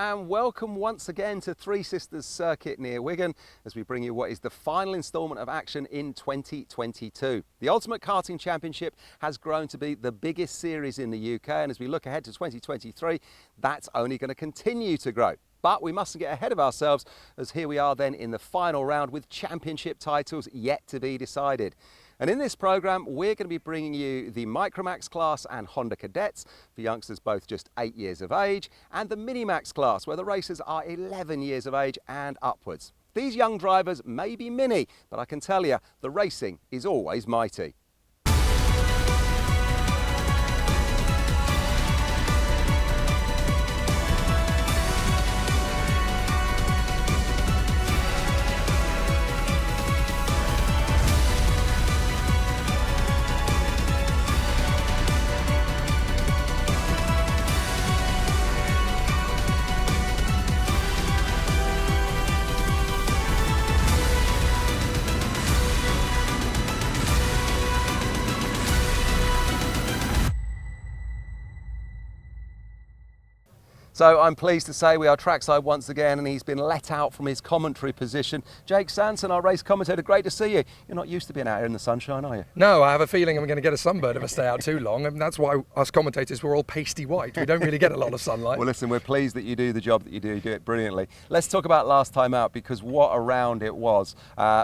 and welcome once again to Three Sisters Circuit near Wigan as we bring you what is the final instalment of action in 2022. The Ultimate Karting Championship has grown to be the biggest series in the UK, and as we look ahead to 2023, that's only going to continue to grow. But we mustn't get ahead of ourselves, as here we are then in the final round with championship titles yet to be decided. And in this programme, we're going to be bringing you the Micromax class and Honda Cadets for youngsters both just 8 years of age, and the Minimax class where the racers are 11 years of age and upwards. These young drivers may be mini, but I can tell you, the racing is always mighty. So I'm pleased to say we are trackside once again, and he's been let out from his commentary position. Jake Sanson, our race commentator, great to see you. You're not used to being out here in the sunshine, are you? No, I have a feeling I'm going to get a sunburn if I stay out too long, and that's why us commentators were all pasty white. We don't really get a lot of sunlight. Well, listen, we're pleased that you do the job that you do it brilliantly. Let's talk about last time out, because what a round it was.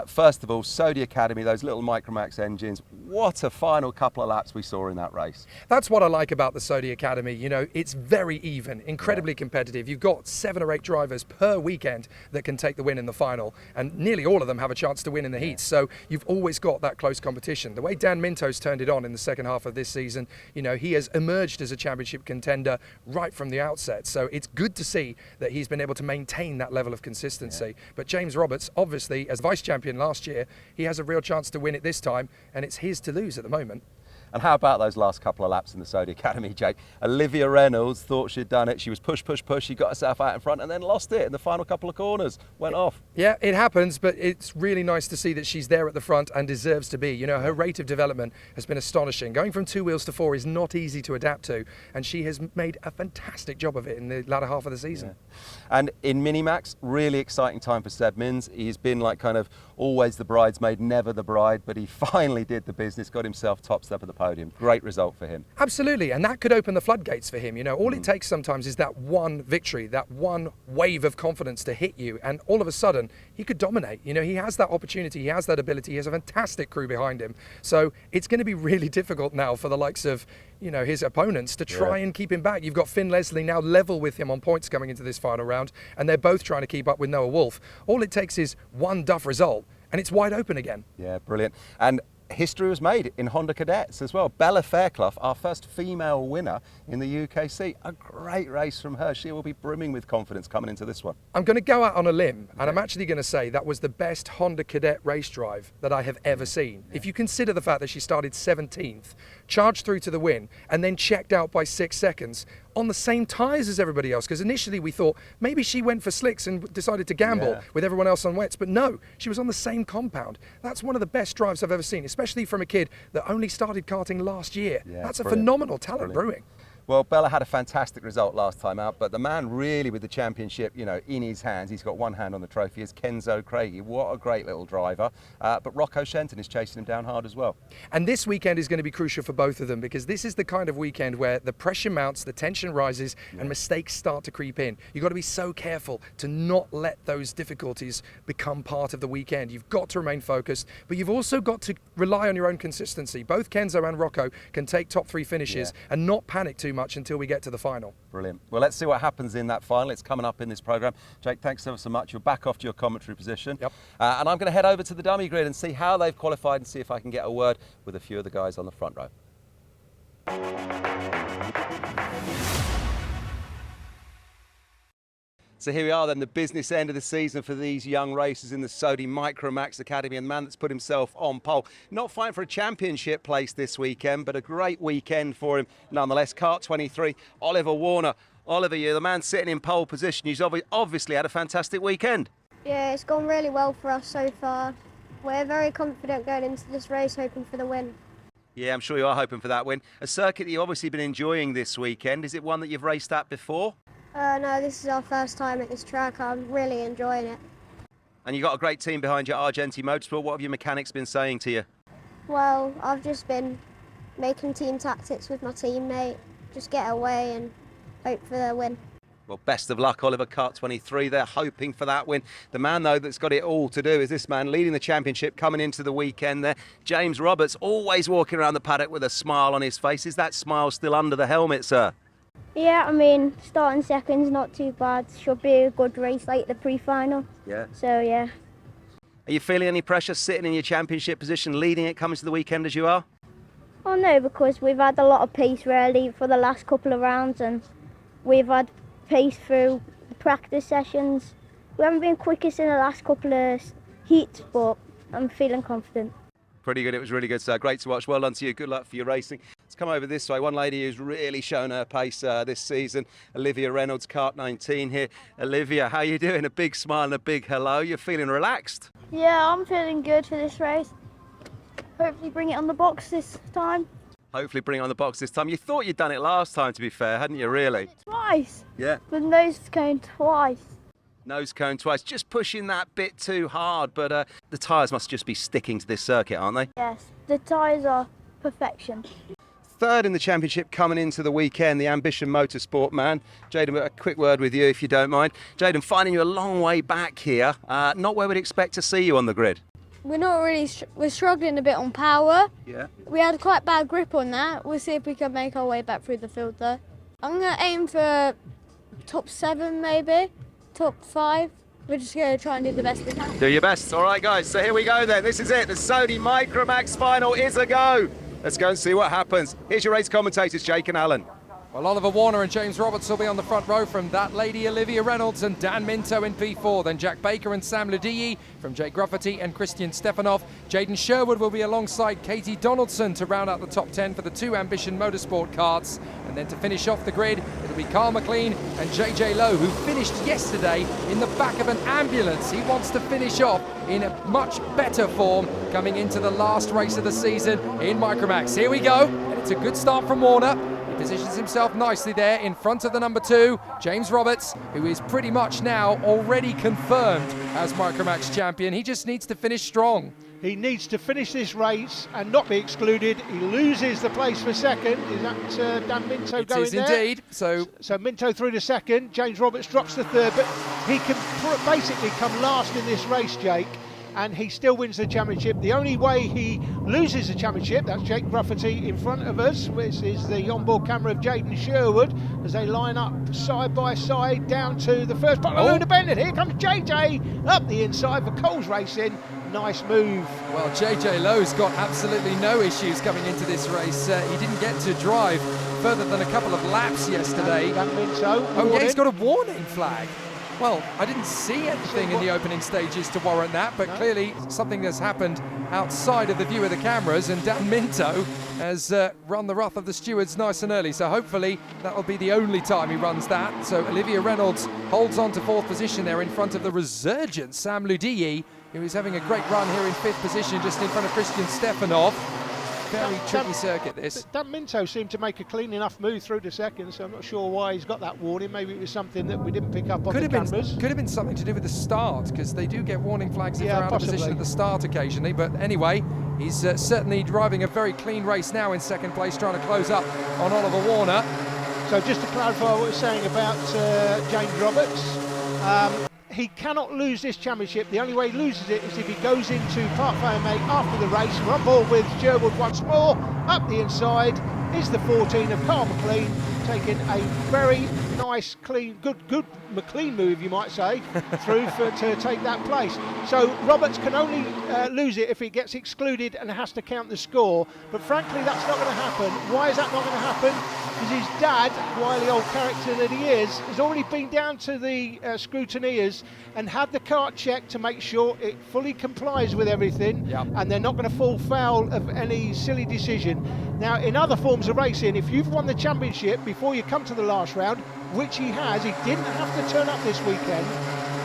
First of all, Sodi Academy, those little Micromax engines, what a final couple of laps we saw in that race. That's what I like about the Sodi Academy. You know, it's very even, incredibly competitive. You've got 7 or 8 drivers per weekend that can take the win in the final, and nearly all of them have a chance to win in the heats. So you've always got that close competition. The way Dan Minto's turned it on in the second half of this season, you know, he has emerged as a championship contender right from the outset. So it's good to see that he's been able to maintain that level of consistency. But James Roberts, obviously, as vice champion last year, he has a real chance to win it this time, and it's his to lose at the moment. And how about those last couple of laps in the Sodi Academy, Jake? Olivia Reynolds thought she'd done it. She was push. She got herself out in front and then lost it in the final couple of corners. Went off. Yeah, it happens, but it's really nice to see that she's there at the front and deserves to be. You know, her rate of development has been astonishing. Going from 2 wheels to 4 is not easy to adapt to, and she has made a fantastic job of it in the latter half of the season. Yeah. And in Minimax, really exciting time for Seb Mins. He's been like kind of always the bridesmaid, never the bride, but he finally did the business, got himself top step of the podium. Great result for him. Absolutely, and that could open the floodgates for him. You know, all it takes sometimes is that one victory, that one wave of confidence to hit you, and all of a sudden he could dominate. You know, he has that opportunity, he has that ability, he has a fantastic crew behind him. So it's going to be really difficult now for the likes of, you know, his opponents to try and keep him back. You've got Finn Leslie now level with him on points coming into this final round, and they're both trying to keep up with Noah Wolf. All it takes is one duff result, and it's wide open again. Yeah, brilliant. And history was made in Honda Cadets as well. Bella Fairclough, our first female winner in the UKC. A great race from her. She will be brimming with confidence coming into this one. I'm going to go out on a limb, and I'm actually going to say that was the best Honda Cadet race drive that I have ever seen. If you consider the fact that she started 17th, charged through to the win, and then checked out by 6 seconds on the same tyres as everybody else, because initially we thought maybe she went for slicks and decided to gamble with everyone else on wets, but no, she was on the same compound. That's one of the best drives I've ever seen, especially from a kid that only started karting last year. That's a phenomenal talent brewing. Well, Bella had a fantastic result last time out, but the man really with the championship, you know, in his hands, he's got one hand on the trophy, is Kenzo Craigie. What a great little driver. But Rocco Shenton is chasing him down hard as well. And this weekend is going to be crucial for both of them, because this is the kind of weekend where the pressure mounts, the tension rises, and mistakes start to creep in. You've got to be so careful to not let those difficulties become part of the weekend. You've got to remain focused, but you've also got to rely on your own consistency. Both Kenzo and Rocco can take top 3 finishes and not panic too much until we get to the final. Brilliant. Well, let's see what happens in that final. It's coming up in this programme. Jake, thanks ever so much. You're back off to your commentary position. Yep. And I'm going to head over to the dummy grid and see how they've qualified and see if I can get a word with a few of the guys on the front row. So here we are then, the business end of the season for these young racers in the Sodi Micromax Academy, and the man that's put himself on pole. Not fighting for a championship place this weekend, but a great weekend for him nonetheless. Kart 23, Oliver Warner. Oliver, you're the man sitting in pole position. He's obviously had a fantastic weekend. Yeah, it's gone really well for us so far. We're very confident going into this race, hoping for the win. Yeah, I'm sure you are hoping for that win. A circuit that you've obviously been enjoying this weekend. Is it one that you've raced at before? No, this is our first time at this track. I'm really enjoying it. And you've got a great team behind you, Argenti Motorsport. What have your mechanics been saying to you? Well, I've just been making team tactics with my teammate, just get away and hope for the win. Well, best of luck, Oliver. Kart 23, they're hoping for that win. The man, though, that's got it all to do is this man leading the championship coming into the weekend there. James Roberts, always walking around the paddock with a smile on his face. Is that smile still under the helmet, sir? Yeah, I mean, starting second's not too bad. Should be a good race like the pre-final. Yeah. So, yeah. Are you feeling any pressure sitting in your championship position, leading it coming to the weekend as you are? Oh no, because we've had a lot of pace really for the last couple of rounds, and we've had pace through the practice sessions. We haven't been quickest in the last couple of heats, but I'm feeling confident. Pretty good. It was really good, sir. Great to watch. Well done to you. Good luck for your racing. Let's come over this way. One lady who's really shown her pace this season, Olivia Reynolds, Kart 19 here. Olivia, how you doing? A big smile and a big hello. You're feeling relaxed? Yeah, I'm feeling good for this race. Hopefully bring it on the box this time. Hopefully bring it on the box this time. You thought you'd done it last time, to be fair, hadn't you, really? Twice. Yeah. The nose cone twice. Nose cone twice. Just pushing that bit too hard, but the tyres must just be sticking to this circuit, aren't they? Yes, the tyres are perfection. Third in the championship coming into the weekend, the Ambition Motorsport man. Jaden, a quick word with you if you don't mind. Jaden, finding you a long way back here, not where we'd expect to see you on the grid. We're not really, we're struggling a bit on power. Yeah. We had quite bad grip on that. We'll see if we can make our way back through the field though. I'm going to aim for top 7 maybe, top 5. We're just going to try and do the best we can. Do your best. All right, guys, so here we go then. This is it. The Sony Micromax final is a go. Let's go and see what happens. Here's your race commentators, Jake and Alan. Well, Oliver Warner and James Roberts will be on the front row from that lady Olivia Reynolds and Dan Minto in P4. Then Jack Baker and Sam Ludiyi from Jake Grufferty and Christian Stefanov. Jaden Sherwood will be alongside Katie Donaldson to round out the top 10 for the 2 Ambition Motorsport karts. And then to finish off the grid, it'll be Carl McLean and JJ Lowe, who finished yesterday in the back of an ambulance. He wants to finish off in a much better form coming into the last race of the season in Micromax. Here we go, and it's a good start from Warner. Positions himself nicely there in front of the number 2, James Roberts, who is pretty much now already confirmed as Micromax champion. He just needs to finish strong. He needs to finish this race and not be excluded. He loses the place for second. Is that Dan Minto going there? It is indeed. So Minto through to second. James Roberts drops to third, but he can basically come last in this race, Jake, and he still wins the championship. The only way he loses the championship, that's Jake Grufferty in front of us, which is the onboard camera of Jaden Sherwood, as they line up side by side down to the first part of Luna Bennett. Here comes JJ up the inside for Coles Racing. Nice move. Well, JJ Lowe's got absolutely no issues coming into this race. He didn't get to drive further than a couple of laps yesterday. Oh yeah, he's got a warning flag. Well, I didn't see anything in the opening stages to warrant that, but clearly something has happened outside of the view of the cameras, and Dan Minto has run the wrath of the stewards nice and early, so hopefully that'll be the only time he runs that. So Olivia Reynolds holds on to 4th position there in front of the resurgent Sam Ludiyi, who is having a great run here in 5th position just in front of Christian Stefanov. Very tricky circuit, this. Dan Minto seemed to make a clean enough move through to second, so I'm not sure why he's got that warning. Maybe it was something that we didn't pick up on the cameras. Could have been something to do with the start, because they do get warning flags if they're out of position at the start occasionally. But anyway, he's certainly driving a very clean race now in 2nd place, trying to close up on Oliver Warner. So just to clarify what we're saying about James Roberts, he cannot lose this championship. The only way he loses it is if he goes into Park Fairmate after the race. We're on board with Sherwood once more. Up the inside is the 14 of Carl McLean, taking a very nice, clean, good McLean move, you might say, through to take that place. So Roberts can only lose it if he gets excluded and has to count the score. But frankly, that's not going to happen. Why is that not going to happen? Because his dad, wily old character that he is, has already been down to the scrutineers and had the kart checked to make sure it fully complies with everything, and they're not going to fall foul of any silly decision. Now, in other forms of racing, if you've won the championship before you come to the last round, which he has, he didn't have to turn up this weekend,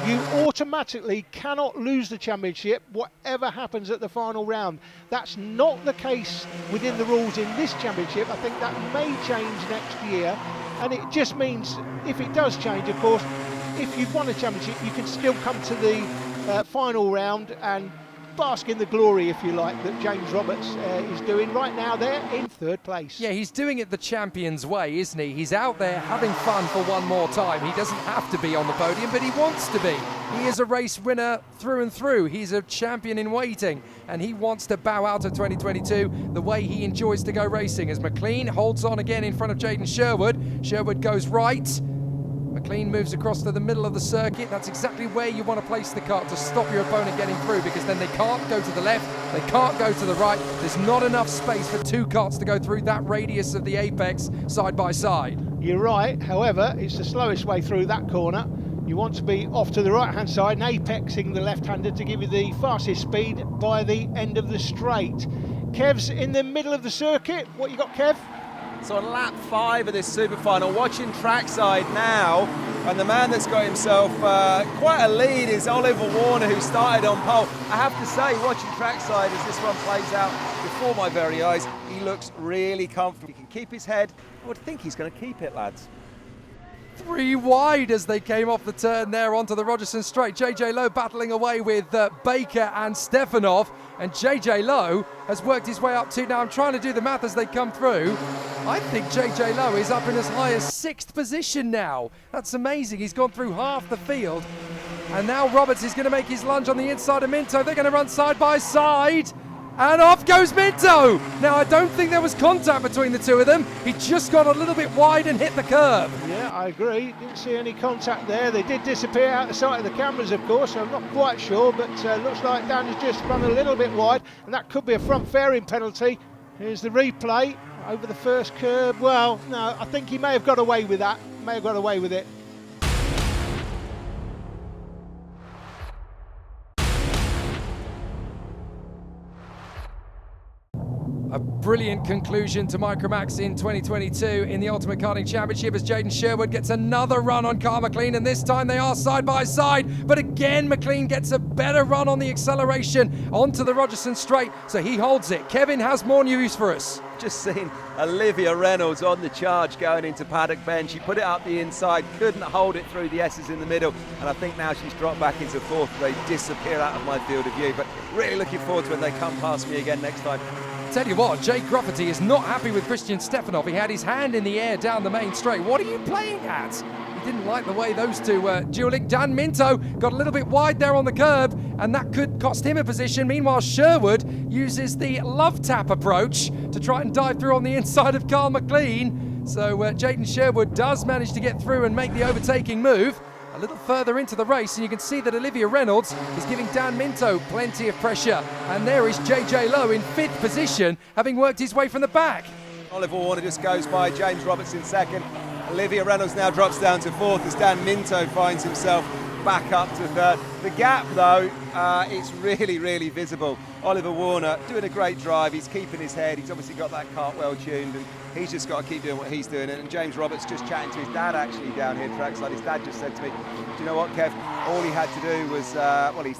you automatically cannot lose the championship whatever happens at the final round. That's not the case within the rules in this championship. I think that may change next year. And it just means, if it does change, of course, if you've won a championship, you can still come to the final round and bask in the glory, if you like, that James Roberts is doing right now. They're in third place. Yeah, he's doing it the champion's way, isn't he? He's out there having fun for one more time. He doesn't have to be on the podium, but he wants to be. He is a race winner through and through. He's a champion in waiting, and he wants to bow out of 2022 the way he enjoys to go racing. As McLean holds on again in front of Jaden Sherwood. Sherwood goes right. McLean moves across to the middle of the circuit. That's exactly where you want to place the kart to stop your opponent getting through, because then they can't go to the left, they can't go to the right. There's not enough space for two karts to go through that radius of the apex side by side. You're right, however, it's the slowest way through that corner. You want to be off to the right-hand side and apexing the left-hander to give you the fastest speed by the end of the straight. Kev's in the middle of the circuit. What you got, Kev? So on lap 5 of this super final, watching trackside now, and the man that's got himself quite a lead is Oliver Warner, who started on pole. I have to say, watching trackside as this one plays out before my very eyes, he looks really comfortable. He can keep his head. I would think he's going to keep it, lads. 3 wide as they came off the turn there onto the Rogerson straight. JJ Lowe battling away with Baker and Stefanov, and JJ Lowe has worked his way up to, now I'm trying to do the math as they come through, I think JJ Lowe is up in as high as 6th position now. That's amazing. He's gone through half the field, and now Roberts is going to make his lunge on the inside of Minto. They're going to run side by side. And off goes Minto! Now, I don't think there was contact between the two of them. He just got a little bit wide and hit the curb. Yeah, I agree. Didn't see any contact there. They did disappear out the sight of the cameras, of course. I'm not quite sure, but looks like Dan has just run a little bit wide, and that could be a front fairing penalty. Here's the replay over the first curb. Well, no, I think he may have got away with that. May have got away with it. A brilliant conclusion to Micromax in 2022 in the Ultimate Karting Championship as Jaden Sherwood gets another run on Carl McLean, and this time they are side by side, but again McLean gets a better run on the acceleration onto the Rogerson straight, so he holds it. Kevin has more news for us. Just seen Olivia Reynolds on the charge going into paddock bend. She put it up the inside, couldn't hold it through the S's in the middle, and I think now she's dropped back into 4th. They disappear out of my field of view, but really looking forward to when they come past me again next time. Tell you what, Jake Grufferty is not happy with Christian Stefanov. He had his hand in the air down the main straight. What are you playing at? He didn't like the way those two were dueling. Dan Minto got a little bit wide there on the curb, and that could cost him a position. Meanwhile, Sherwood uses the love tap approach to try and dive through on the inside of Carl McLean. So Jaden Sherwood does manage to get through and make the overtaking move. A little further into the race, and you can see that Olivia Reynolds is giving Dan Minto plenty of pressure. And there is JJ Lowe in 5th position, having worked his way from the back. Oliver Warner just goes by, James Roberts in 2nd. Olivia Reynolds now drops down to 4th as Dan Minto finds himself back up to 3rd. The gap, though, it's really, really visible. Oliver Warner doing a great drive. He's keeping his head. He's obviously got that kart well tuned, and he's just got to keep doing what he's doing. And James Roberts just chatting to his dad actually down here trackside. His dad just said to me, do you know what, Kev? All he had to do was,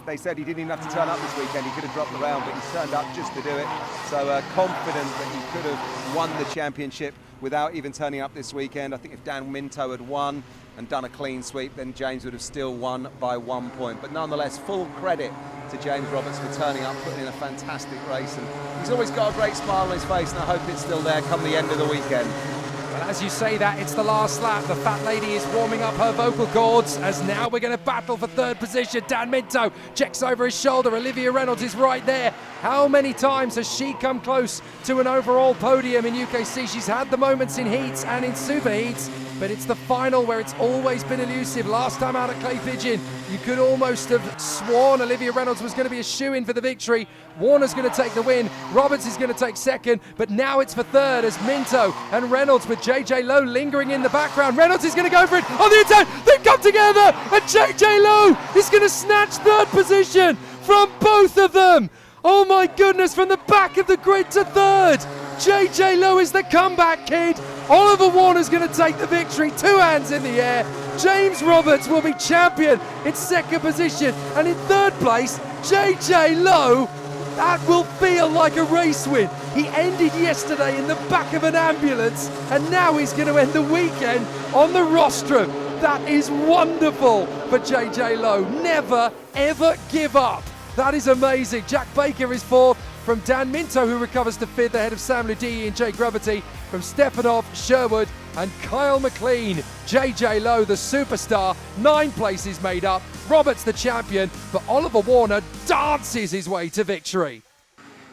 they said he didn't even have to turn up this weekend. He could have dropped the round, but he's turned up just to do it. So confident that he could have won the championship without even turning up this weekend. I think if Dan Minto had won and done a clean sweep, then James would have still won by 1 point. But nonetheless, full credit to James Roberts for turning up, putting in a fantastic race. And he's always got a great smile on his face, and I hope it's still there come the end of the weekend. Well, as you say that, it's the last lap. The fat lady is warming up her vocal cords as now we're going to battle for 3rd position. Dan Minto checks over his shoulder. Olivia Reynolds is right there. How many times has she come close to an overall podium in UKC? She's had the moments in heats and in super heats, but it's the final where it's always been elusive. Last time out at Clay Pigeon, you could almost have sworn Olivia Reynolds was going to be a shoo-in for the victory. Warner's going to take the win. Roberts is going to take 2nd, but now it's for 3rd as Minto and Reynolds with JJ Lowe lingering in the background. Reynolds is going to go for it on the inside. They come together, and JJ Lowe is going to snatch 3rd position from both of them. Oh my goodness, from the back of the grid to 3rd. JJ Lowe is the comeback kid. Oliver Warner's going to take the victory, 2 hands in the air. James Roberts will be champion in 2nd position, and in 3rd place, JJ Lowe. That will feel like a race win. He ended yesterday in the back of an ambulance, and now he's going to end the weekend on the rostrum. That is wonderful for JJ Lowe. Never, ever give up. That is amazing. Jack Baker is fourth, from Dan Minto, who recovers to fifth ahead of Sam Ludie and Jay Gravity, from Stefanov, Sherwood and Kyle McLean. JJ Lowe, the superstar, 9 places made up. Roberts the champion, but Oliver Warner dances his way to victory.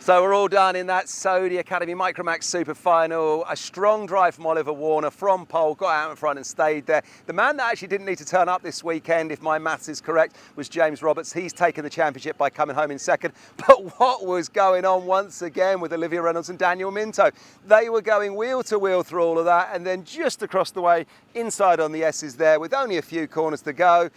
So we're all done in that Sodi Academy Micromax Super Final. A strong drive from Oliver Warner from pole, got out in front and stayed there. The man that actually didn't need to turn up this weekend, if my maths is correct, was James Roberts. He's taken the championship by coming home in second. But what was going on once again with Olivia Reynolds and Daniel Minto? They were going wheel to wheel through all of that, and then just across the way, inside on the S's there, with only a few corners to go,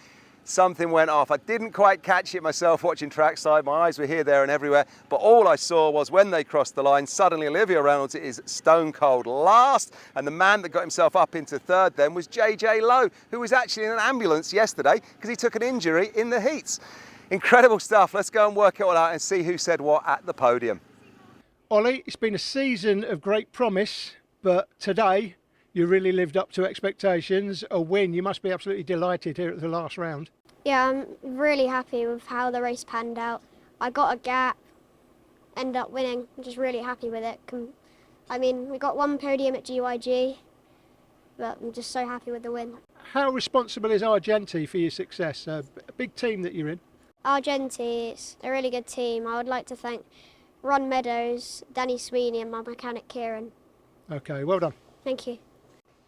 something went off. I didn't quite catch it myself watching trackside. My eyes were here, there and everywhere. But all I saw was when they crossed the line, suddenly Olivia Reynolds is stone cold last. And the man that got himself up into third then was JJ Lowe, who was actually in an ambulance yesterday because he took an injury in the heats. Incredible stuff. Let's go and work it all out and see who said what at the podium. Ollie, it's been a season of great promise, but today you really lived up to expectations. A win, you must be absolutely delighted here at the last round. Yeah, I'm really happy with how the race panned out. I got a gap, ended up winning. I'm just really happy with it. I mean, we got 1 podium at GYG, but I'm just so happy with the win. How responsible is Argenti for your success? A big team that you're in. Argenti, it's a really good team. I would like to thank Ron Meadows, Danny Sweeney and my mechanic Kieran. Okay, well done. Thank you.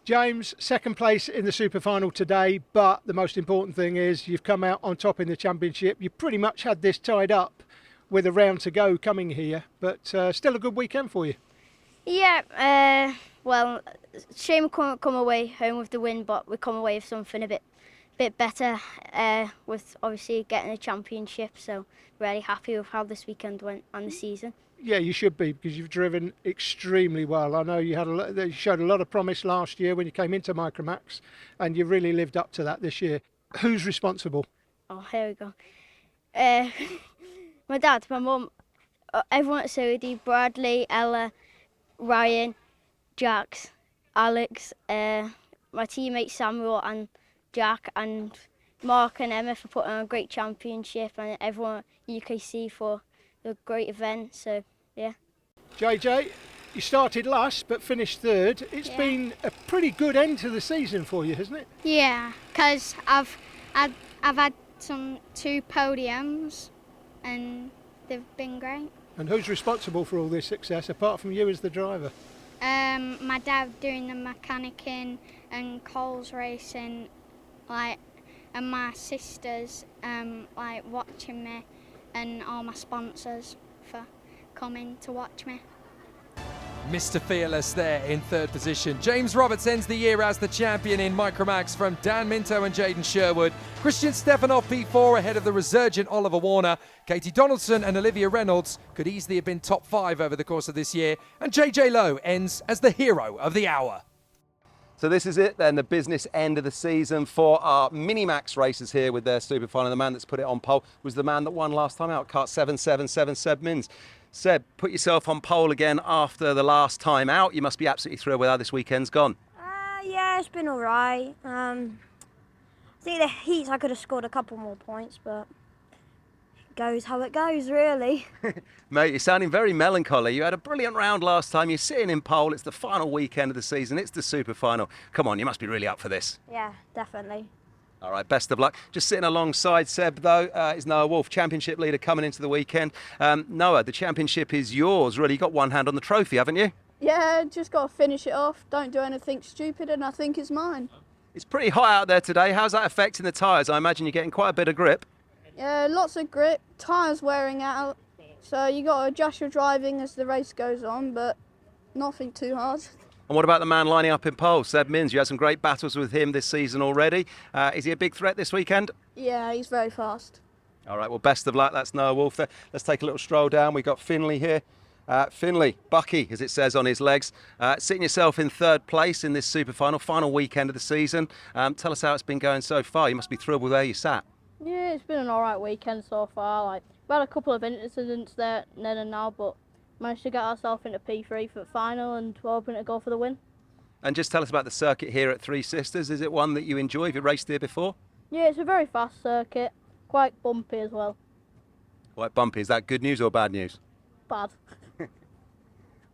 James, second place in the super final today, but the most important thing is you've come out on top in the championship. You pretty much had this tied up with a round to go coming here, but still a good weekend for you. Yeah, well, shame we couldn't come away home with the win, but we come away with something a bit better with obviously getting a championship. So really happy with how this weekend went and the season. Yeah, you should be, because you've driven extremely well. I know you showed a lot of promise last year when you came into Micromax, and you really lived up to that this year. Who's responsible? Oh, here we go. My dad, my mum, everyone at Sodi, Bradley, Ella, Ryan, Jax, Alex, my teammates Samuel and Jack, and Mark and Emma for putting on a great championship, and everyone at UKC for a great event. So yeah. JJ, you started last but finished third. It's been a pretty good end to the season for you, hasn't it? Yeah, because I've had 2 podiums and they've been great. And who's responsible for all this success apart from you as the driver? My dad doing the mechanicking and Cole's racing, and my sisters watching me, and all my sponsors for coming to watch me. Mr. Fearless there in third position. James Roberts ends the year as the champion in Micromax from Dan Minto and Jaden Sherwood. Christian Stefanov P4 ahead of the resurgent Oliver Warner. Katie Donaldson and Olivia Reynolds could easily have been top 5 over the course of this year. And JJ Lowe ends as the hero of the hour. So this is it then, the business end of the season for our Minimax racers here with their super final. The man that's put it on pole was the man that won last time out, kart 777, Seb Mins. Seb, put yourself on pole again after the last time out. You must be absolutely thrilled with how this weekend's gone. Yeah, it's been all right. I think the heats I could have scored a couple more points, but it goes how it goes, really. Mate, you're sounding very melancholy. You had a brilliant round last time. You're sitting in pole. It's the final weekend of the season. It's the super final. Come on, you must be really up for this. Yeah, definitely. All right, best of luck. Just sitting alongside Seb, though, is Noah Wolf, championship leader coming into the weekend. Noah, the championship is yours, really. You've got one hand on the trophy, haven't you? Yeah, just got to finish it off. Don't do anything stupid, and I think it's mine. It's pretty hot out there today. How's that affecting the tyres? I imagine you're getting quite a bit of grip. Yeah, lots of grip. Tyres wearing out, so you got to adjust your driving as the race goes on, but nothing too hard. And what about the man lining up in pole, Seb Mins? You had some great battles with him this season already. Is he a big threat this weekend? Yeah, he's very fast. All right, well, best of luck. That's Noah Wolf there. Let's take a little stroll down. We've got Finley here. Finley, Bucky, as it says on his legs, sitting yourself in third place in this super final weekend of the season. Tell us how it's been going so far. You must be thrilled with where you sat. Yeah, it's been an alright weekend so far. We've had a couple of incidents there then and now, but managed to get ourselves into P3 for the final, and we're hoping to go for the win. And just tell us about the circuit here at Three Sisters. Is it one that you enjoy? Have you raced here before? Yeah, it's a very fast circuit, quite bumpy as well. Quite bumpy. Is that good news or bad news? Bad.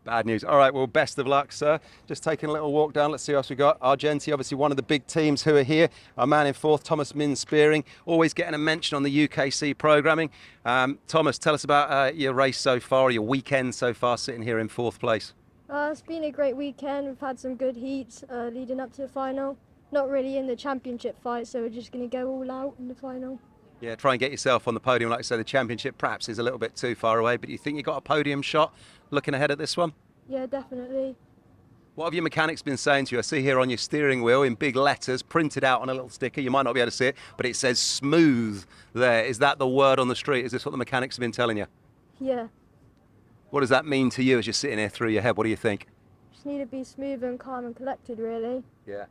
Bad news. All right, well, best of luck, sir. Just taking a little walk down. Let's see what else we got. Argenti, obviously one of the big teams who are here. Our man in fourth, Thomas Min Spearing, always getting a mention on the UKC programming. Thomas, tell us about your race so far, your weekend so far, sitting here in fourth place. It's been a great weekend. We've had some good heats leading up to the final. Not really in the championship fight, so we're just going to go all out in the final. Yeah, try and get yourself on the podium. Like I said, the championship perhaps is a little bit too far away, but do you think you got a podium shot looking ahead at this one? Yeah, definitely. What have your mechanics been saying to you? I see here on your steering wheel in big letters, printed out on a little sticker. You might not be able to see it, but it says smooth there. Is that the word on the street? Is this what the mechanics have been telling you? Yeah. What does that mean to you as you're sitting here through your head? What do you think? Just need to be smooth and calm and collected, really. Yeah.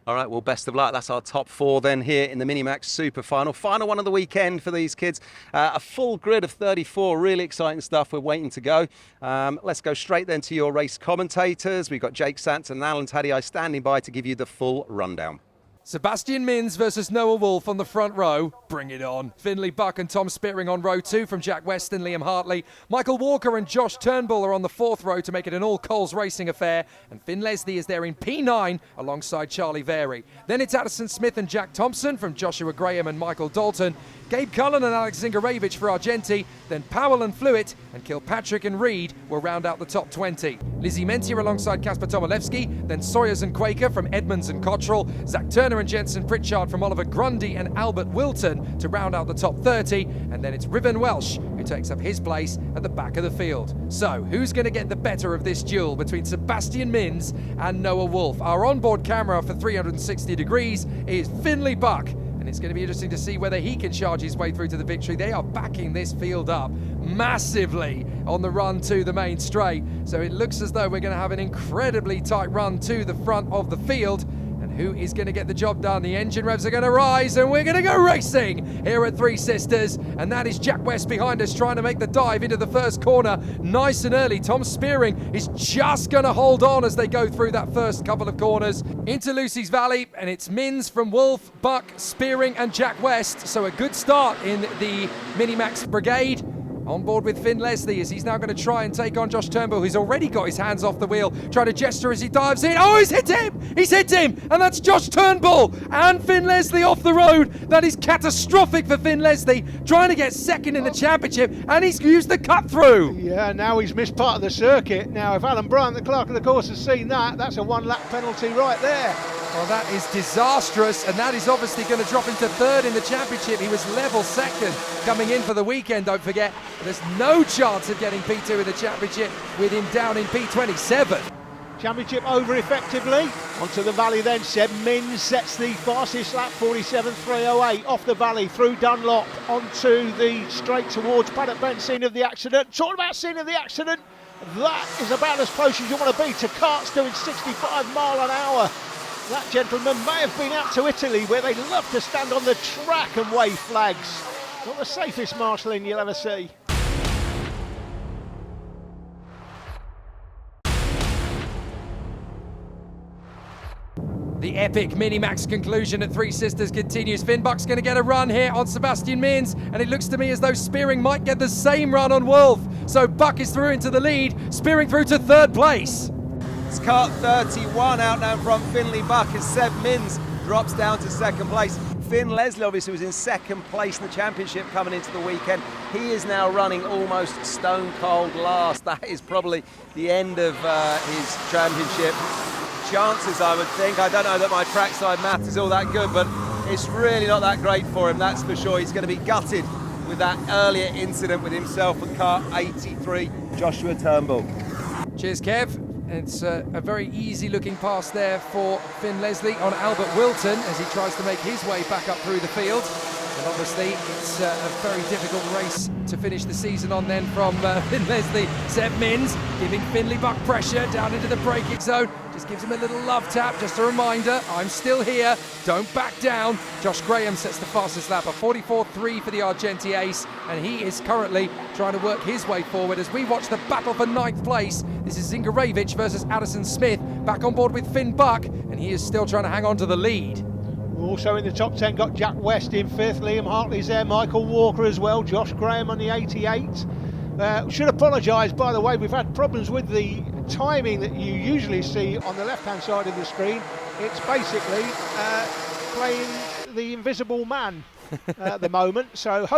All right, well, best of luck. That's our top four then here in the Minimax Super Final. Final one of the weekend for these kids. A full grid of 34, really exciting stuff. We're waiting to go. Let's go straight then to your race commentators. We've got Jake Sanson and Alan Taddy standing by to give you the full rundown. Sebastian Mins versus Noah Wolf on the front row. Bring it on. Finley Buck and Tom Spearing on row 2 from Jack West and Liam Hartley. Michael Walker and Josh Turnbull are on the 4th row to make it an all-Coles racing affair. And Finn Leslie is there in P9 alongside Charlie Vary. Then it's Addison Smith and Jack Thompson from Joshua Graham and Michael Dalton. Gabe Cullen and Alex Zingarevich for Argenti. Then Powell and Flewitt and Kilpatrick and Reed will round out the top 20. Lizzie Mentier alongside Kasper Tomilewski. Then Sawyers and Quaker from Edmonds and Cottrell. Zach Turner and Jensen Pritchard from Oliver Grundy and Albert Wilton to round out the top 30. And then it's Riven Welsh who takes up his place at the back of the field. So who's going to get the better of this duel between Sebastian Mins and Noah Wolf? Our onboard camera for 360 degrees is Finley Buck. And it's going to be interesting to see whether he can charge his way through to the victory. They are backing this field up massively on the run to the main straight. So it looks as though we're going to have an incredibly tight run to the front of the field. And who is going to get the job done? The engine revs are going to rise and we're going to go racing here at Three Sisters. And that is Jack West behind us trying to make the dive into the first corner nice and early. Tom Spearing is just going to hold on as they go through that first couple of corners into Lucy's Valley. And it's Mins from Wolf, Buck, Spearing and Jack West. So a good start in the Minimax Brigade. On board with Finn Leslie as he's now going to try and take on Josh Turnbull, who's already got his hands off the wheel, trying to gesture as he dives in. Oh, he's hit him! He's hit him! And that's Josh Turnbull and Finn Leslie off the road. That is catastrophic for Finn Leslie, trying to get second in the championship, and he's used the cut through. Yeah, now he's missed part of the circuit. Now, if Alan Bryant, the clerk of the course, has seen that, that's a 1 lap penalty right there. Well, that is disastrous, and that is obviously going to drop into third in the championship. He was level second coming in for the weekend, don't forget. There's no chance of getting P2 in the championship with him down in P27. Championship over effectively. Onto the valley then, Seb Mins sets the fastest lap, 47.308, off the valley through Dunlop onto the straight towards Paddock Bend, scene of the accident. Talking about scene of the accident, that is about as close as you want to be to carts doing 65 mile an hour. That gentleman may have been out to Italy where they love to stand on the track and wave flags. Not the safest marshalling you'll ever see. The epic Minimax conclusion at Three Sisters continues. Finn Buck's going to get a run here on Sebastian Mins, and it looks to me as though Spearing might get the same run on Wolf. So Buck is through into the lead, Spearing through to third place. It's kart 31 out now from Finley Buck as Seb Mins drops down to second place. Finn Leslie obviously was in second place in the championship coming into the weekend. He is now running almost stone cold last. That is probably the end of his championship chances, I would think. I don't know that my trackside math is all that good, but it's really not that great for him, that's for sure. He's going to be gutted with that earlier incident with himself with car 83, Joshua Turnbull. Cheers, Kev. It's a very easy looking pass there for Finn Leslie on Albert Wilton as he tries to make his way back up through the field. And obviously, it's a very difficult race to finish the season on then from Finn Leslie. Seb Mins giving Finley Buck pressure down into the braking zone. Just gives him a little love tap, just a reminder, I'm still here, don't back down. Josh Graham sets the fastest lap, a 44.3 for the Argenti ace, and he is currently trying to work his way forward as we watch the battle for 9th place. This is Zingarevich versus Addison Smith, back on board with Finn Buck, and he is still trying to hang on to the lead. Also in the top 10 got Jack West in 5th, Liam Hartley's there, Michael Walker as well, Josh Graham on the 88. Should apologise, by the way, we've had problems with the timing that you usually see on the left-hand side of the screen. It's basically playing the Invisible Man at the moment, so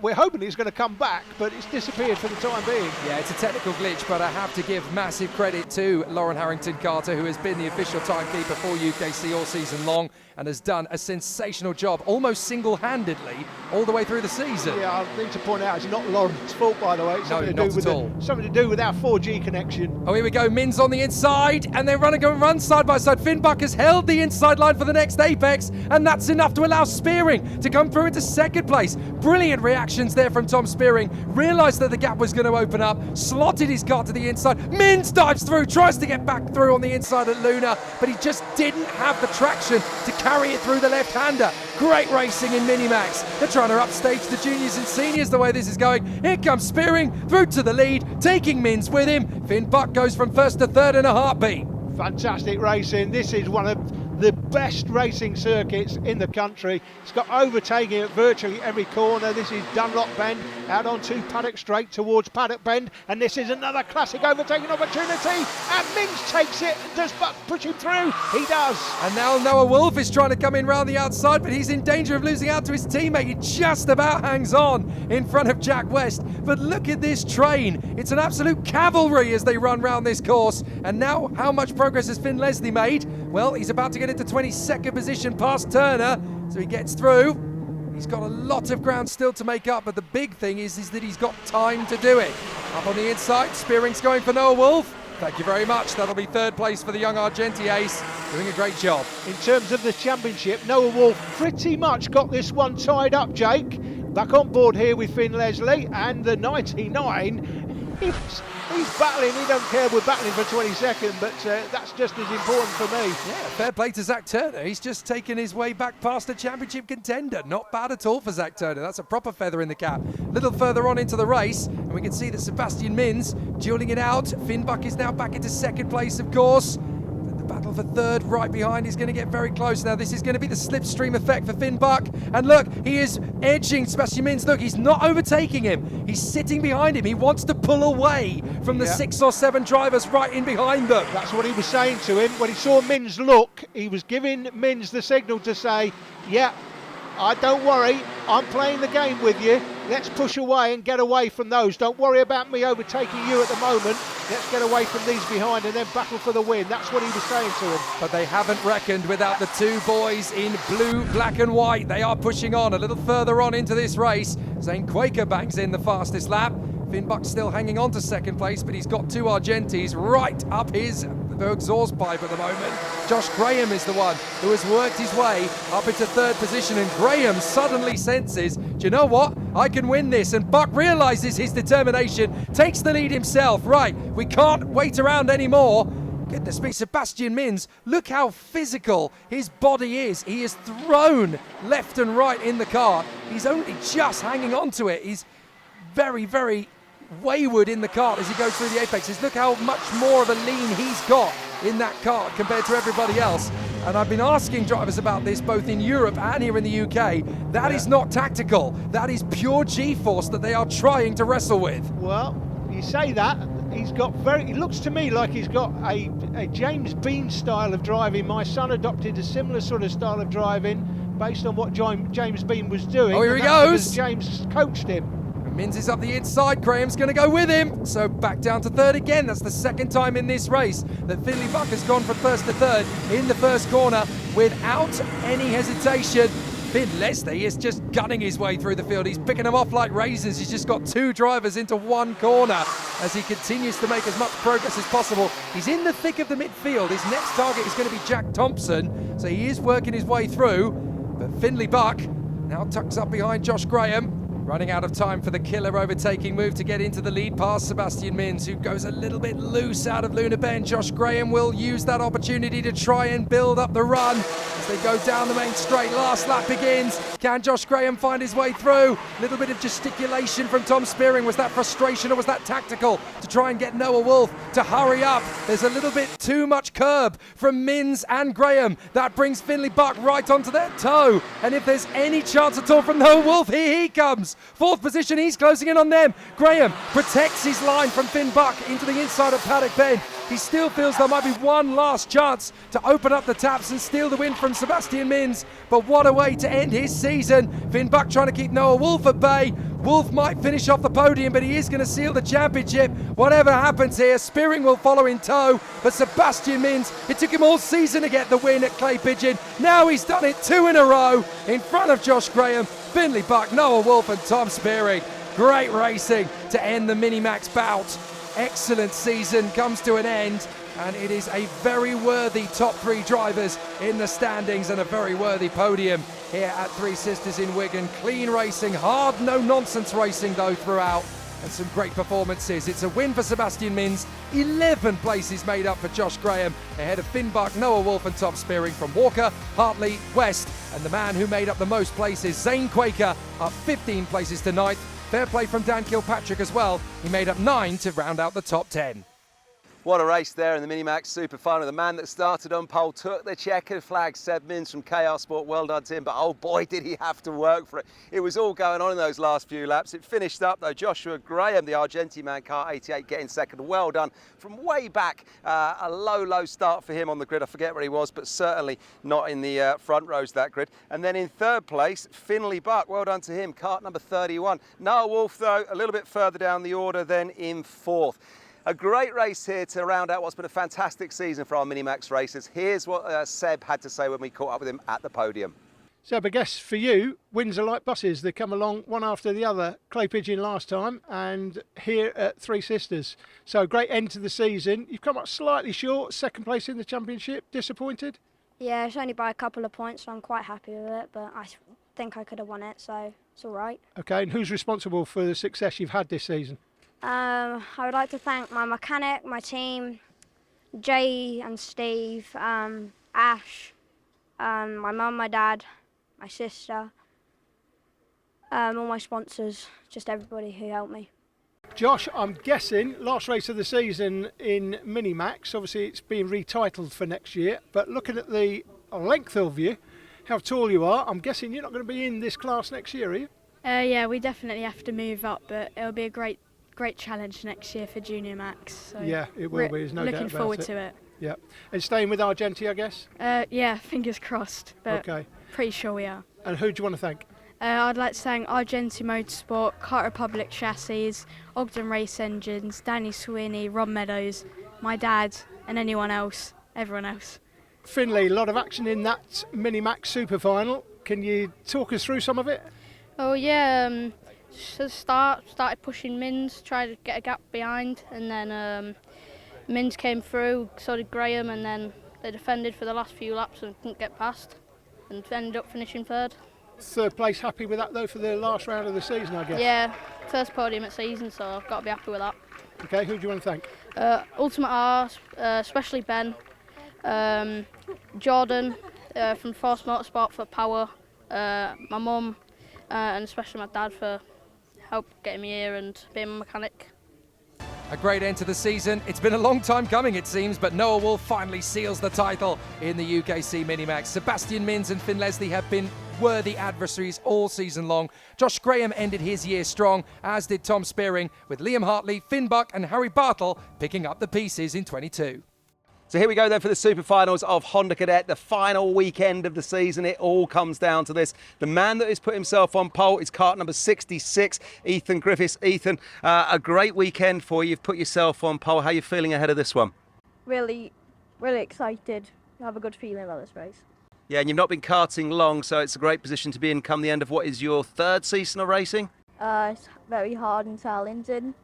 we're hoping he's going to come back, but it's disappeared for the time being. Yeah, it's a technical glitch, but I have to give massive credit to Lauren Harrington-Carter, who has been the official timekeeper for UKC all season long and has done a sensational job, almost single-handedly, all the way through the season. Yeah, I need to point out it's not Lauren's fault, by the way. It's something to do with our 4G connection. Oh, here we go. Mins on the inside, and they're run side by side. Finn Buck has held the inside line for the next apex, and that's enough to allow Spearing to come through into second place. Brilliant reactions there from Tom Spearing. Realised that the gap was going to open up, slotted his car to the inside. Mins dives through, tries to get back through on the inside at Luna, but he just didn't have the traction to carry it through the left-hander. Great racing in Minimax. They're trying to upstage the juniors and seniors the way this is going. Here comes Spearing through to the lead, taking Mins with him. Finn Buck goes from 1st to 3rd in a heartbeat. Fantastic racing. This is one of the best racing circuits in the country. It's got overtaking at virtually every corner. This is Dunlop Bend out onto Paddock Straight towards Paddock Bend, and this is another classic overtaking opportunity, and Mins takes it. Does Buck push him through? He does. And now Noah Wolf is trying to come in round the outside, but he's in danger of losing out to his teammate. He just about hangs on in front of Jack West, but look at this train. It's an absolute cavalry as they run round this course. And now how much progress has Finn Leslie made? Well, he's about to get into 22nd position past Turner, so he gets through. He's got a lot of ground still to make up, but the big thing is that he's got time to do it. Up on the inside, Spearing's going for Noah Wolf. Thank you very much. That'll be 3rd place for the young Argenti ace, doing a great job. In terms of the championship, Noah Wolf pretty much got this one tied up, Jake. Back on board here with Finn Leslie, and the 99. He's battling. He don't care we're battling for 22nd, but that's just as important for me. Yeah, fair play to Zach Turner. He's just taken his way back past a championship contender. Not bad at all for Zach Turner. That's a proper feather in the cap. A little further on into the race, and we can see that Sebastian Mins dueling it out. Finn Buck is now back into 2nd place, of course. Battle for 3rd right behind is going to get very close now. This is going to be the slipstream effect for Finn Buck. And look, he is edging Sebastian Mins. Look, he's not overtaking him. He's sitting behind him. He wants to pull away from the 6 or 7 drivers right in behind them. That's what he was saying to him. When he saw Mins look, he was giving Mins the signal to say, yeah, don't worry, I'm playing the game with you. Let's push away and get away from those. Don't worry about me overtaking you at the moment. Let's get away from these behind and then battle for the win. That's what he was saying to him. But they haven't reckoned without the 2 boys in blue, black and white. They are pushing on a little further on into this race. Zane Quaker bangs in the fastest lap. Finn Buck still hanging on to 2nd place, but he's got 2 Argentis right up his exhaust pipe at the moment. Josh Graham is the one who has worked his way up into 3rd position, and Graham suddenly senses, do you know what? I can win this. And Buck realises his determination, takes the lead himself. Right, we can't wait around anymore. Goodness me, Sebastian Mins, look how physical his body is. He is thrown left and right in the kart. He's only just hanging on to it. He's very, very wayward in the kart as he goes through the apexes. Look how much more of a lean he's got in that kart compared to everybody else. And I've been asking drivers about this both in Europe and here in the UK. That is not tactical. That is pure G-force that they are trying to wrestle with. Well, you say that. It looks to me like he's got a James Bean style of driving. My son adopted a similar sort of style of driving based on what James Bean was doing. Oh, here he goes. James coached him. Mins is up the inside, Graham's going to go with him. So back down to 3rd again. That's the 2nd time in this race that Finley Buck has gone from 1st to 3rd in the 1st corner without any hesitation. Finn Leslie is just gunning his way through the field. He's picking them off like raisins. He's just got 2 drivers into 1 corner as he continues to make as much progress as possible. He's in the thick of the midfield. His next target is going to be Jack Thompson, so he is working his way through. But Finley Buck Now tucks up behind Josh Graham. Running out of time for the killer overtaking move to get into the lead past Sebastian Mins, who goes a little bit loose out of Luna Bend. Josh Graham will use that opportunity to try and build up the run as they go down the main straight. Last lap begins. Can Josh Graham find his way through? A little bit of gesticulation from Tom Spearing. Was that frustration or was that tactical to try and get Noah Wolf to hurry up? There's a little bit too much curb from Mins and Graham. That brings Finley Buck right onto their toe. And if there's any chance at all from Noah Wolf, here he comes. Fourth position, he's closing in on them. Graham protects his line from Finn Buck into the inside of Paddock Bend. He still feels there might be one last chance to open up the taps and steal the win from Sebastian Mins. But what a way to end his season. Finn Buck trying to keep Noah Wolf at bay. Wolf might finish off the podium, but he is going to seal the championship. Whatever happens here, Spearing will follow in tow. But Sebastian Mins, it took him all season to get the win at Clay Pigeon. Now he's done it 2 in a row in front of Josh Graham, Finley Buck, Noah Wolf and Tom Spearing. Great racing to end the Minimax bout. Excellent season comes to an end, and it is a very worthy top 3 drivers in the standings and a very worthy podium here at Three Sisters in Wigan. Clean racing, hard, no nonsense racing though throughout, and some great performances. It's a win for Sebastian Mins, 11 places made up for Josh Graham, ahead of Finn Buck, Noah Wolf and Tom Spearing from Walker, Hartley, West, and the man who made up the most places, Zane Quaker, up 15 places to 9th. Fair play from Dan Kilpatrick as well. He made up 9 to round out the top 10. What a race there in the Minimax Super Final. The man that started on pole took the checkered flag, Seb Mins from KR Sport. Well done to him, but oh boy, did he have to work for it. It was all going on in those last few laps. It finished up though. Joshua Graham, the Argentine man, car 88, getting second. Well done from way back. A low start for him on the grid. I forget where he was, but certainly not in the front rows of that grid. And then in third place, Finley Buck. Well done to him, kart number 31. Noah Wolf, though, a little bit further down the order, then in fourth. A great race here to round out what's been a fantastic season for our Minimax racers. Here's what Seb had to say when we caught up with him at the podium. Seb, I guess for you, wins are like buses. They come along one after the other. Clay Pigeon last time and here at Three Sisters. So great end to the season. You've come up slightly short, second place in the championship. Disappointed? Yeah, it's only by a couple of points, so I'm quite happy with it, but I think I could have won it, so it's all right. Okay, and who's responsible for the success you've had this season? I would like to thank my mechanic, my team, Jay and Steve, Ash, my mum, my dad, my sister, all my sponsors, just everybody who helped me. Josh, I'm guessing last race of the season in Minimax, obviously it's been retitled for next year, but looking at the length of you, how tall you are, I'm guessing you're not going to be in this class next year, are you? Yeah, we definitely have to move up, but it'll be a great challenge next year for Junior Max. So yeah, it will be, there's no doubt about it. Looking forward to it. Yeah, and staying with Argenti, I guess? Yeah, fingers crossed, but okay. Pretty sure we are. And who do you want to thank? I'd like to thank Argenti Motorsport, Kart Republic Chassis, Ogden Race Engines, Danny Sweeney, Rob Meadows, my dad, and everyone else. Finley, a lot of action in that Minimax Super Final. Can you talk us through some of it? Oh yeah, started pushing Mins, tried to get a gap behind, and then Mins came through, so did Graham, and then they defended for the last few laps and couldn't get past, and ended up finishing third. Third place, happy with that though for the last round of the season, I guess? Yeah, first podium at season, so I've got to be happy with that. Okay, who do you want to thank? Ultimate R, especially Ben, Jordan from Force Motorsport for power, my mum, and especially my dad for help getting me here and being my mechanic. A great end to the season. It's been a long time coming, it seems, but Noah Wolf finally seals the title in the UKC Minimax. Sebastian Mins and Finn Leslie have been worthy adversaries all season long. Josh Graham ended his year strong, as did Tom Spearing, with Liam Hartley, Finn Buck and Harry Bartle picking up the pieces in 22. So here we go then for the Super Finals of Honda Cadet, the final weekend of the season. It all comes down to this. The man that has put himself on pole is kart number 66, Ethan Griffiths. Ethan, a great weekend for you. You've put yourself on pole. How are you feeling ahead of this one? Really excited. I have a good feeling about this race. Yeah, and you've not been karting long, so it's a great position to be in come the end of what is your third season of racing? It's very hard and challenging.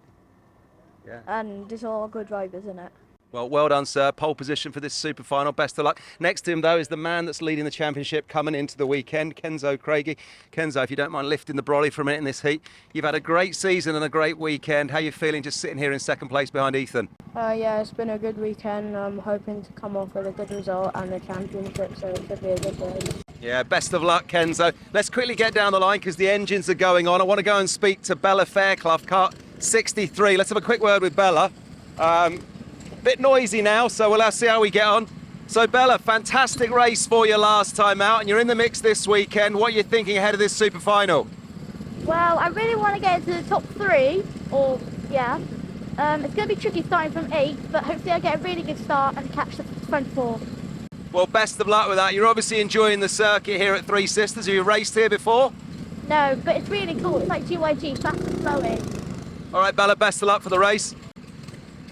Yeah. And there's all good drivers in it. Well done, sir. Pole position for this super final. Best of luck. Next to him, though, is the man that's leading the championship coming into the weekend, Kenzo Craigie. Kenzo, if you don't mind lifting the brolly for a minute in this heat. You've had a great season and a great weekend. How are you feeling just sitting here in second place behind Ethan? Yeah, it's been a good weekend. I'm hoping to come off with a good result and the championship, so it should be a good race. Yeah, best of luck, Kenzo. Let's quickly get down the line because the engines are going on. I want to go and speak to Bella Fairclough, kart 63. Let's have a quick word with Bella. Bit noisy now, so we'll see how we get on. So Bella, fantastic race for you last time out, and you're in the mix this weekend. What are you thinking ahead of this super final? Well, I really want to get into the top 3, or yeah. It's going to be tricky starting from 8, but hopefully I get a really good start and catch the front 4. Well, best of luck with that. You're obviously enjoying the circuit here at Three Sisters. Have you raced here before? No, but it's really cool. It's like GYG, fast and flowing. All right, Bella, best of luck for the race.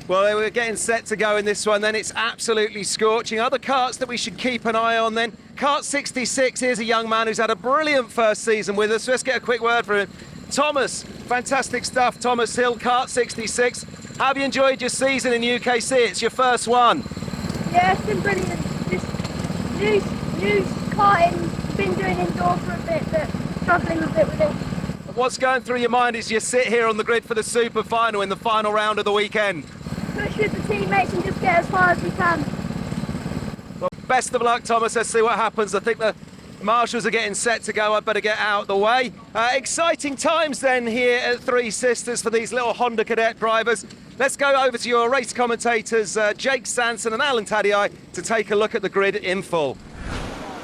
Well, we're getting set to go in this one then. It's absolutely scorching. Other karts that we should keep an eye on then. Kart 66, here's a young man who's had a brilliant first season with us. Let's get a quick word from him. Thomas, fantastic stuff. Thomas Hill, Kart 66. How have you enjoyed your season in UKC? It's your first one. Yeah, it's been brilliant. Just new karting, been doing indoor for a bit, but struggling a bit with it. What's going through your mind as you sit here on the grid for the super final in the final round of the weekend? Push with the teammates and just get as far as we can. Well, best of luck, Thomas. Let's see what happens. I think the marshals are getting set to go. I'd better get out of the way. Exciting times then here at Three Sisters for these little Honda Cadet drivers. Let's go over to your race commentators, Jake Sanson and Alan Tadei, to take a look at the grid in full.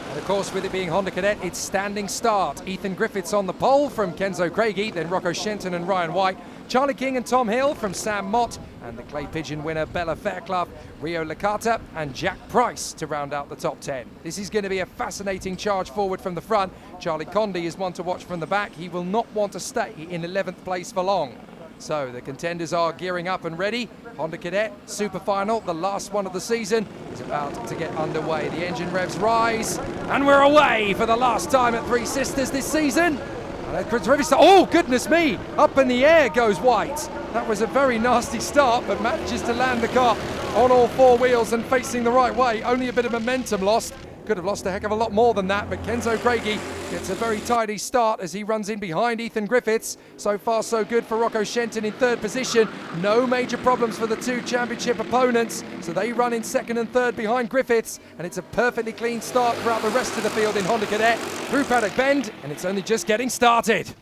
And of course, with it being Honda Cadet, it's standing start. Ethan Griffiths on the pole from Kenzo Craigie, then Rocco Shenton and Ryan White, Charlie King and Tom Hill from Sam Mott, and the Clay Pigeon winner Bella Fairclough, Rio Licata and Jack Price to round out the top 10. This is going to be a fascinating charge forward from the front. Charlie Condi is one to watch from the back. He will not want to stay in 11th place for long. So the contenders are gearing up and ready. Honda Cadet Super Final, the last one of the season, is about to get underway. The engine revs rise, and we're away for the last time at Three Sisters this season. Oh, goodness me! Up in the air goes White. That was a very nasty start, but manages to land the car on all 4 wheels and facing the right way. Only a bit of momentum lost. Could have lost a heck of a lot more than that, but Kenzo Craigie gets a very tidy start as he runs in behind Ethan Griffiths. So far, so good for Rocco Shenton in 3rd position. No major problems for the 2 championship opponents, so they run in 2nd and 3rd behind Griffiths, and it's a perfectly clean start throughout the rest of the field in Honda Cadet through Paddock Bend, and it's only just getting started.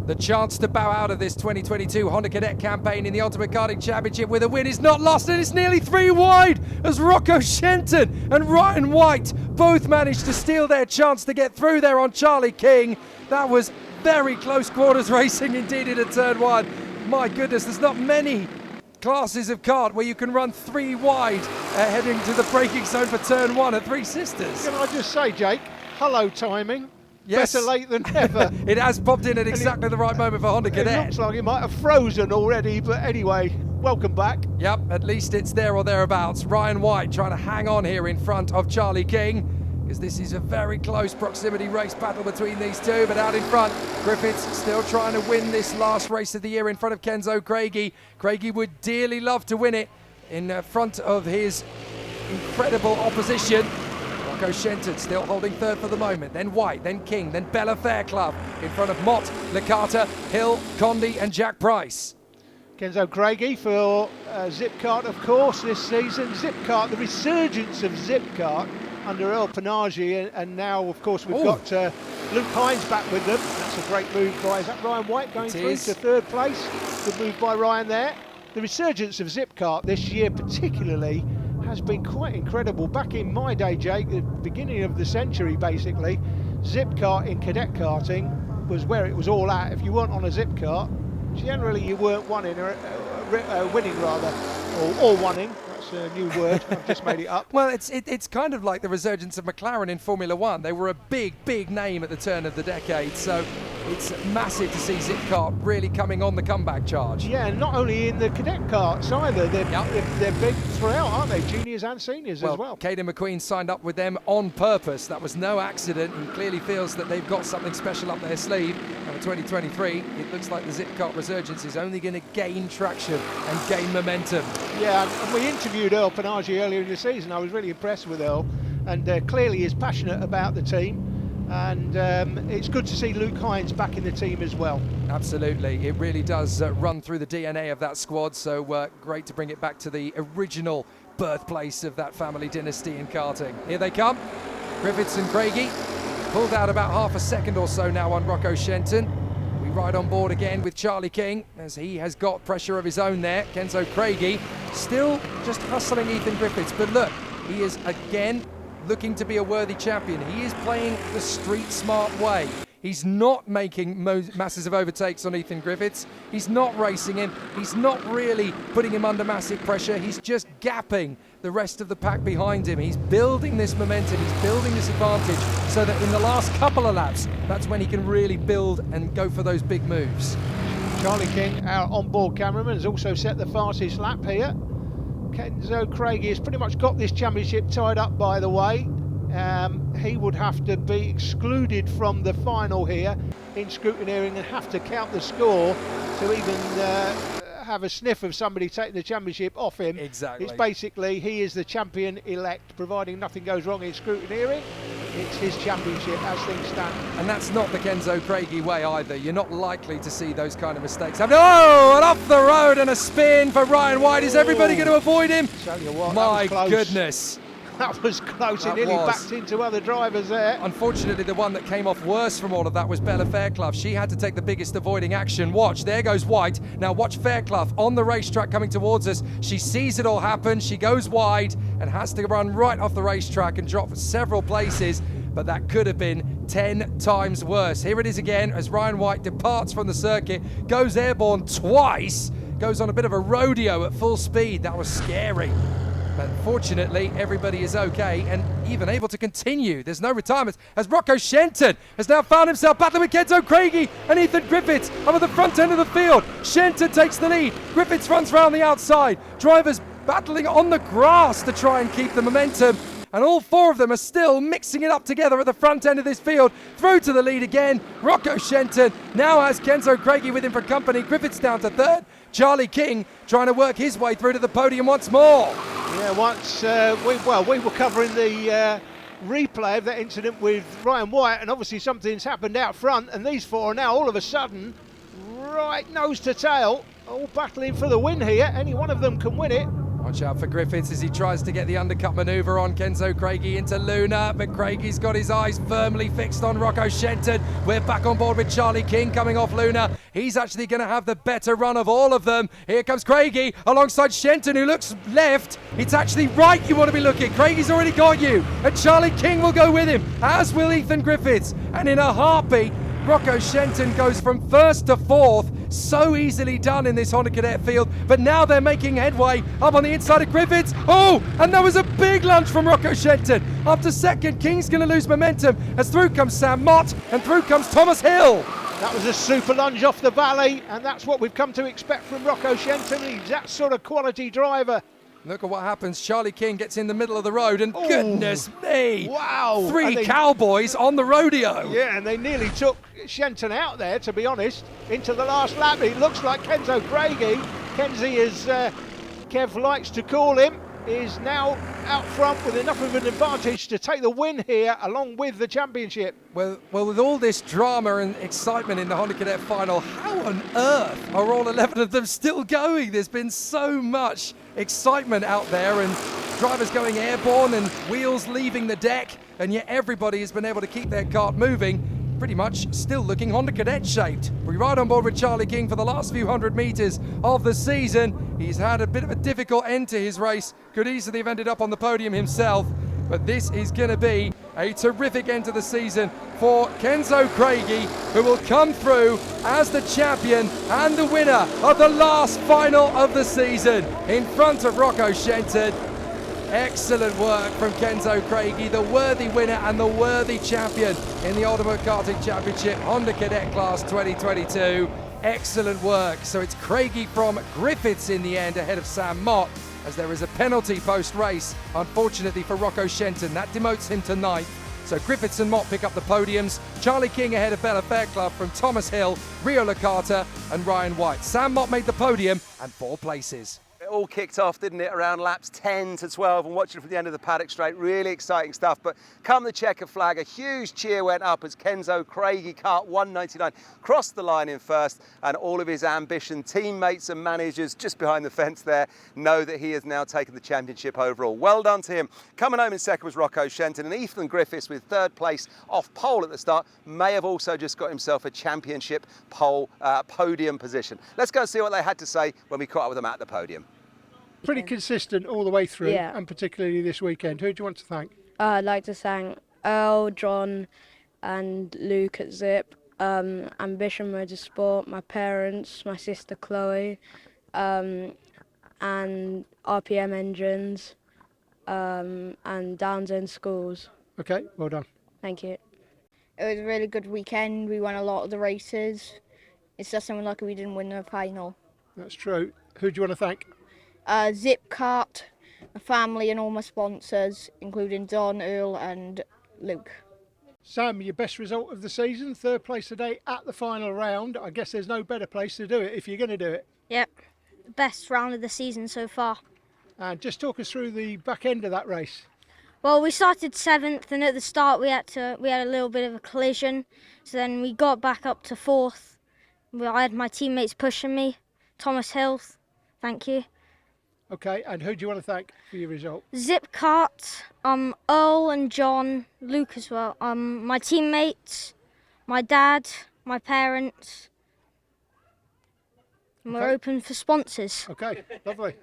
The chance to bow out of this 2022 Honda Cadet campaign in the Ultimate Karting Championship with a win is not lost, and it's nearly 3 wide as Rocco Shenton and Ryan White both managed to steal their chance to get through there on Charlie King. That was very close quarters racing indeed into turn 1. My goodness, there's not many classes of kart where you can run 3 wide heading to the braking zone for turn 1 at Three Sisters. Can I just say, Jake, hello timing. Yes. Better late than never. It has popped in at exactly the right moment for Honda Cadet. It looks like it might have frozen already, but anyway, welcome back. Yep, at least it's there or thereabouts. Ryan White trying to hang on here in front of Charlie King, because this is a very close proximity race battle between these two, but out in front, Griffiths still trying to win this last race of the year in front of Kenzo Craigie. Craigie would dearly love to win it in front of his incredible opposition. Rocco Shenton still holding 3rd for the moment, then White, then King, then Bella Fairclough in front of Mott, Licata, Hill, Condi and Jack Price. Kenzo Craigie for Zipkart, of course, this season. Zipkart, the resurgence of Zipkart under El Panagi, and now, of course, we've got Luke Hines back with them. That's a great move by, is that Ryan White going through to 3rd place? Good move by Ryan there. The resurgence of Zipkart this year particularly has been quite incredible. Back in my day, Jake, the beginning of the century basically, Zipkart in cadet karting was where it was all at. If you weren't on a Zipkart, generally you weren't winning rather, or winning. That's a new word, I've just made it up. Well, it's kind of like the resurgence of McLaren in Formula One. They were a big name at the turn of the decade, so It's massive to see Zipcart really coming on the comeback charge. Yeah, and not only in the cadet karts either. They're big throughout, aren't they? Juniors and seniors as well. Caden McQueen signed up with them on purpose. That was no accident. He clearly feels that they've got something special up their sleeve. And for 2023, it looks like the Zipcart resurgence is only going to gain traction and gain momentum. Yeah, and we interviewed Earl Panagi earlier in the season. I was really impressed with Earl, and clearly is passionate about the team. And it's good to see Luke Hines back in the team as well. Absolutely, it really does run through the DNA of that squad, so great to bring it back to the original birthplace of that family dynasty in karting. Here they come, Griffiths and Craigie, pulled out about half a second or so now on Rocco Shenton. We ride on board again with Charlie King, as he has got pressure of his own there. Kenzo Craigie still just hustling Ethan Griffiths, but look, he is again looking to be a worthy champion. He is playing the street smart way. He's not making masses of overtakes on Ethan Griffiths. He's not racing him. He's not really putting him under massive pressure. He's just gapping the rest of the pack behind him. He's building this momentum. He's building this advantage so that in the last couple of laps, that's when he can really build and go for those big moves. Charlie King, our onboard cameraman, has also set the fastest lap here. Kenzo Craigie has pretty much got this championship tied up, by the way. He would have to be excluded from the final here in scrutineering and have to count the score to even have a sniff of somebody taking the championship off him. Exactly. It's basically, he is the champion elect, providing nothing goes wrong in scrutineering. It's his championship as things stand. And that's not the Kenzo Craigie way either. You're not likely to see those kind of mistakes happen. Oh, and off the road and a spin for Ryan White. Is everybody going to avoid him? Tell you what, my goodness. That was close. It That nearly was. backed into other drivers there. Unfortunately, the one that came off worse from all of that was Bella Fairclough. She had to take the biggest avoiding action. Watch, there goes White. Now watch Fairclough on the racetrack coming towards us. She sees it all happen. She goes wide and has to run right off the racetrack and drop several places. But that could have been 10 times worse. Here it is again as Ryan White departs from the circuit, goes airborne twice, goes on a bit of a rodeo at full speed. That was scary. But fortunately, everybody is okay and even able to continue. There's no retirement as Rocco Shenton has now found himself battling with Kenzo Craigie and Ethan Griffiths up at the front end of the field. Shenton takes the lead. Griffiths runs round the outside. Drivers battling on the grass to try and keep the momentum. And all four of them are still mixing it up together at the front end of this field. Through to the lead again. Rocco Shenton now has Kenzo Craigie with him for company. Griffiths down to third. Charlie King trying to work his way through to the podium once more. Yeah, once we were covering the replay of that incident with Ryan White, and obviously something's happened out front, and these four are now all of a sudden right nose to tail, all battling for the win here. Any one of them can win it. Watch out for Griffiths as he tries to get the undercut manoeuvre on Kenzo Craigie into Luna, but Craigie's got his eyes firmly fixed on Rocco Shenton. We're back on board with Charlie King coming off Luna. He's actually going to have the better run of all of them. Here comes Craigie alongside Shenton, who looks left. It's actually right you want to be looking. Craigie's already got you, and Charlie King will go with him, as will Ethan Griffiths. And in a heartbeat, Rocco Shenton goes from first to fourth. So easily done in this Honda Cadet field, but now they're making headway up on the inside of Griffiths. Oh, and there was a big lunge from Rocco Shenton. After second, King's going to lose momentum as through comes Sam Mott and through comes Thomas Hill. That was a super lunge off the valley, and that's what we've come to expect from Rocco Shenton. He's that sort of quality driver. Look at what happens. Charlie King gets in the middle of the road, and goodness me! Wow! Three cowboys on the rodeo. Yeah, and they nearly took Shenton out there, to be honest, into the last lap. It looks like Kenzo Craigie, Kenzie, as Kev likes to call him, is now out front with enough of an advantage to take the win here, along with the championship. Well, with all this drama and excitement in the Honda Cadet final, how on earth are all 11 of them still going? There's been so much excitement out there, and drivers going airborne and wheels leaving the deck, and yet everybody has been able to keep their kart moving, pretty much still looking Honda Cadet shaped. We ride on board with Charlie King for the last few hundred meters of the season. He's had a bit of a difficult end to his race, could easily have ended up on the podium himself, but this is going to be a terrific end to the season for Kenzo Craigie, who will come through as the champion and the winner of the last final of the season in front of Rocco Shenton. Excellent work from Kenzo Craigie, the worthy winner and the worthy champion in the Ultimate Karting Championship Honda Cadet Class 2022. Excellent work. So it's Craigie from Griffiths in the end ahead of Sam Mott, as there is a penalty post-race, unfortunately for Rocco Shenton. That demotes him to 9th. So Griffiths and Mott pick up the podiums. Charlie King ahead of Bella Fairclough from Thomas Hill, Rio Licata and Ryan White. Sam Mott made the podium and 4 places. It all kicked off, didn't it, around laps 10 to 12, and watching from the end of the paddock straight, really exciting stuff. But come the checker flag, a huge cheer went up as Kenzo Craigie, kart 199, crossed the line in first, and all of his ambition teammates and managers just behind the fence there know that he has now taken the championship overall. Well done to him. Coming home in second was Rocco Shenton, and Ethan Griffiths with 3rd place off pole at the start may have also just got himself a championship podium position. Let's go and see what they had to say when we caught up with them at the podium. Pretty consistent all the way through, Yeah. and particularly this weekend. Who do you want to thank? I'd like to thank Earl, John and Luke at Zip, Ambition Motorsport, my parents, my sister Chloe, and RPM Engines, and Downs End Schools. Okay, well done. Thank you. It was a really good weekend. We won a lot of the races. It's just something lucky we didn't win the final. That's true. Who do you want to thank? Zipcart, my family and all my sponsors, including Don, Earl and Luke. Sam, your best result of the season, 3rd place today at the final round. I guess there's no better place to do it if you're going to do it. Yep, the best round of the season so far. And just talk us through the back end of that race. Well, we started 7th, and at the start we had a little bit of a collision. So then we got back up to 4th. I had my teammates pushing me. Thomas Hill, thank you. Okay, and who do you want to thank for your result? Zipcart, Earl and John, Luke as well, my teammates, my dad, my parents, and we're open for sponsors. Okay, lovely.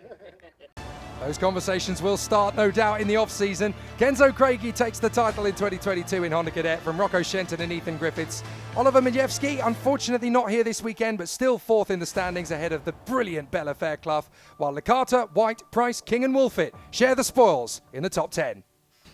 Those conversations will start, no doubt, in the off-season. Kenzo Craigie takes the title in 2022 in Honda Cadet from Rocco Shenton and Ethan Griffiths. Oliver Majewski, unfortunately not here this weekend, but still 4th in the standings ahead of the brilliant Bella Fairclough, while Licata, White, Price, King and Wolfett share the spoils in the top 10.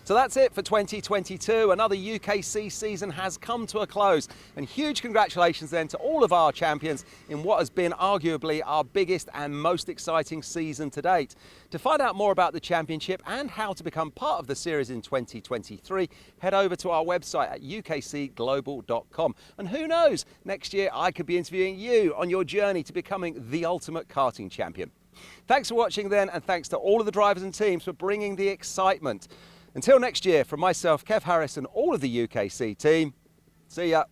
So that's it for 2022. Another UKC season has come to a close. And huge congratulations then to all of our champions in what has been arguably our biggest and most exciting season to date. To find out more about the championship and how to become part of the series in 2023, head over to our website at ukcglobal.com. And who knows, next year I could be interviewing you on your journey to becoming the ultimate karting champion. Thanks for watching then, and thanks to all of the drivers and teams for bringing the excitement. Until next year, from myself, Kev Harris, and all of the UKC team, see ya.